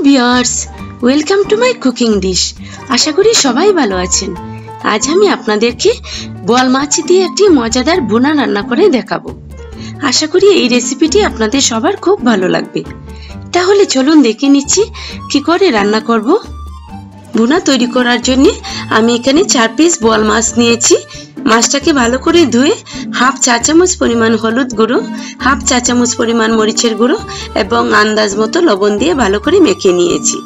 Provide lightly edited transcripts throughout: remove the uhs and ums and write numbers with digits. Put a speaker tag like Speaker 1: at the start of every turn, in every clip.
Speaker 1: Viewers, welcome to my cooking dish. আশা করি সবাই ভালো আছেন। আজ আমি আপনাদেরকে বোয়াল মাছ দিয়ে একটি মজাদার ভুনা রান্না করে দেখাবো। আশা করি এই রেসিপিটি আপনাদের সবার খুব ভালো লাগবে। তাহলে চলুন দেখে নিচ্ছি কি করে রান্না করব। ভুনা তৈরি করার জন্য আমি এখানে 4 পিস বোয়াল মাছ নিয়েছি। মাছটাকে ভালো করে ধুয়ে হাফ চা চামচ পরিমাণ হলুদ গুঁড়ো, হাফ চা চামচ পরিমাণ মরিচের গুঁড়ো এবং আন্দাজ মতো লবণ দিয়ে ভালো করে মেখে নিয়েছি।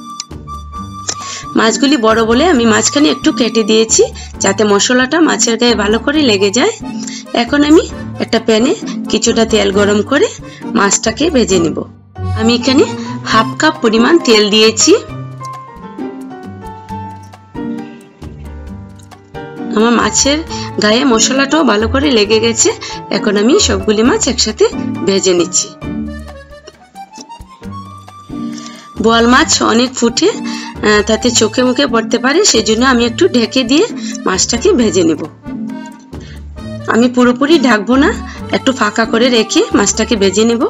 Speaker 1: মাছগুলি বড় বলে আমি মাঝখানে একটু কেটে দিয়েছি যাতে মশলাটা মাছের গায়ে ভালো করে লেগে যায়। এখন আমি একটা প্যানে কিছুটা তেল গরম করে মাছটাকে ভেজে নেব। আমি এখানে হাফ কাপ পরিমাণ তেল দিয়েছি। আমার মাছের গায়ে মশলাটাও ভালো করে লেগে গেছে। এখন আমি সবগুলি মাছ একসাথে ভেজে নিচ্ছি। বোয়াল মাছ অনেক ফুটে, তাতে চোখে মুখে পড়তে পারে, সেজন্য আমি একটু ঢেকে দিয়ে মাছটাকে ভেজে নেব। আমি পুরোপুরি ঢাকবো না, একটু ফাঁকা করে রেখে মাছটাকে ভেজে নেব।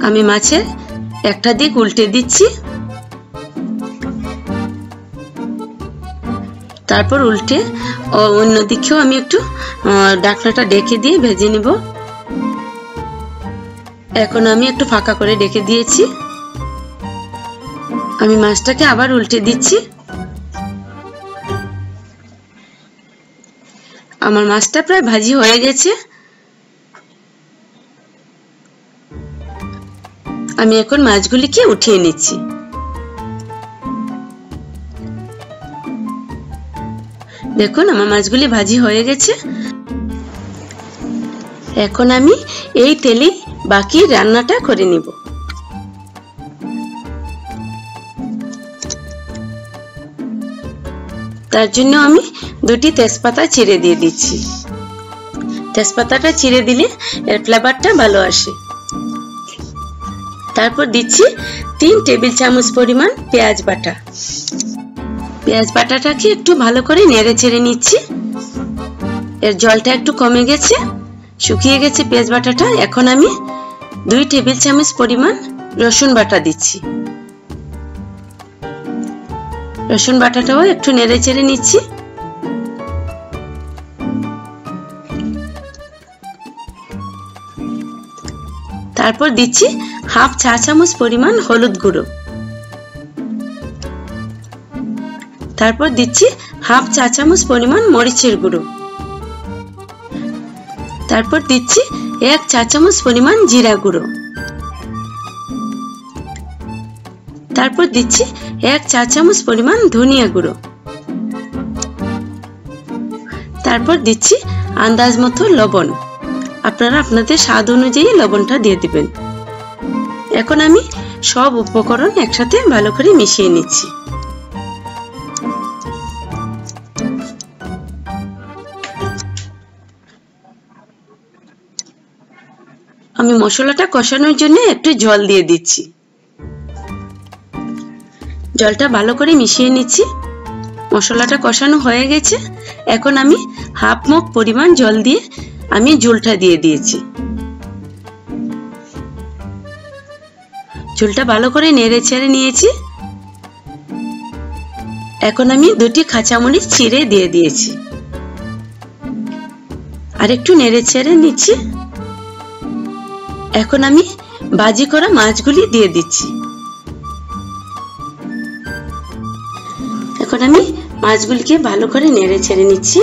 Speaker 1: আমি মাছের একটা দিক উল্টে দিচ্ছি, তারপর উল্টে অন্য দিকেও আমি একটু ঢাকনাটা ঢেকে দিয়ে ভেজে নিব। এখন আমি একটু ফাঁকা করে ঢেকে দিয়েছি। আমি মাছটাকে আবার উল্টে দিচ্ছি। আমার মাছটা প্রায় ভাজি হয়ে গেছে। আমি এখন মাছগুলিকে উঠিয়ে নিচ্ছি। দেখুন আমার মাছগুলি ভাজি হয়ে গেছে। এখন আমি এই তেলে বাকি রান্নাটা করে নিব। তার জন্য আমি 2টি তেজপাতা চিড়ে দিয়ে দিচ্ছি। তেজপাতাটা চিড়ে দিলে এর ফ্লেভারটা ভালো আসে। তারপর দিচ্ছি 3 টেবিল চামচ পরিমাণ পেঁয়াজ বাটা। পেঁয়াজ বাটাটাকে একটু ভালো করে নেড়ে চেড়ে নিচ্ছি। এর জলটা একটু কমে গেছে, শুকিয়ে গেছে পেঁয়াজ বাটাটা। এখন আমি 2 টেবিল চামচ পরিমাণ রসুন বাটা দিচ্ছি। রসুন বাটাটাও একটু নেড়ে চেড়ে নিচ্ছি। তারপর দিচ্ছি হাফ চা চামচ পরিমাণ হলুদ গুঁড়ো। তারপর দিচ্ছি হাফ চা চামচ পরিমাণ মরিচের গুঁড়ো। তারপর দিচ্ছি 1 চা চামচ পরিমাণ জিরা গুঁড়ো। তারপর দিচ্ছি 1 চা চামচ পরিমাণ ধনিয়া গুঁড়ো। তারপর দিচ্ছি আন্দাজ মতো লবণ। আপনারা আপনাদের স্বাদ অনুযায়ী লবণটা দিয়ে দিবেন। এখন আমি সব উপকরণ একসাথে ভালো করে মিশিয়ে নিচ্ছি। আমি মশলাটা কষানোর জন্য একটু জল দিয়ে দিচ্ছি। জলটা ভালো করে মিশিয়ে নিচ্ছি। মশলাটা কষানো হয়ে গেছে। এখন আমি হাফ মগ পরিমাণ জল দিয়ে আমি ঝোলটা দিয়ে দিয়েছি। ঝোলটা ভালো করে নেড়ে চেড়ে নিয়েছি। এখন আমি 2টি কাঁচামরিচ চিড়ে দিয়ে দিয়েছি। আর একটু নেড়ে চেড়ে নিচ্ছি। এখন আমি ভাজি করা মাছগুলি দিয়ে দিচ্ছি। এখন আমি মাছগুলিকে ভালো করে নেড়ে চেড়ে নিচ্ছি।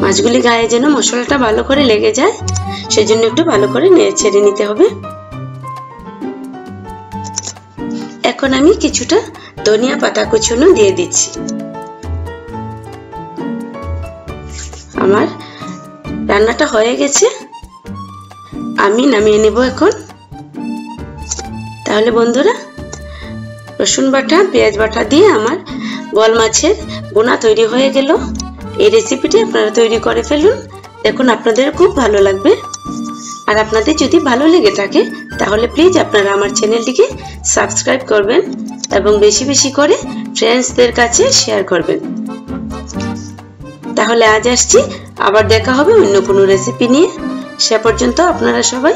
Speaker 1: মাছগুলি গায়ে যেন মশলাটা ভালো করে লেগে যায়, সেজন্য একটু ভালো করে নেড়ে চেড়ে নিতে হবে। এখন আমি কিছুটা ধনিয়া পাতা কুচনো দিয়ে দিচ্ছি। আমার রান্নাটা হয়ে গেছে, আমি নামিয়ে নেব এখন। তাহলে বন্ধুরা, রসুন বাটা পেঁয়াজ বাটা দিয়ে আমার বোয়াল মাছের ভুনা তৈরি হয়ে গেল। এই রেসিপিটি আপনারা তৈরি করে ফেলুন, দেখুন আপনাদের খুব ভালো লাগবে। আর আপনাদের যদি ভালো লেগে থাকে তাহলে প্লিজ আপনারা আমার চ্যানেলটিকে সাবস্ক্রাইব করবেন এবং বেশি বেশি করে ফ্রেন্ডসদের কাছে শেয়ার করবেন। তাহলে আজ আসছি, আবার দেখা হবে অন্য কোনো রেসিপি নিয়ে। সে পর্যন্ত আপনারা সবাই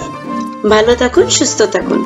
Speaker 1: ভালো থাকুন, সুস্থ থাকুন।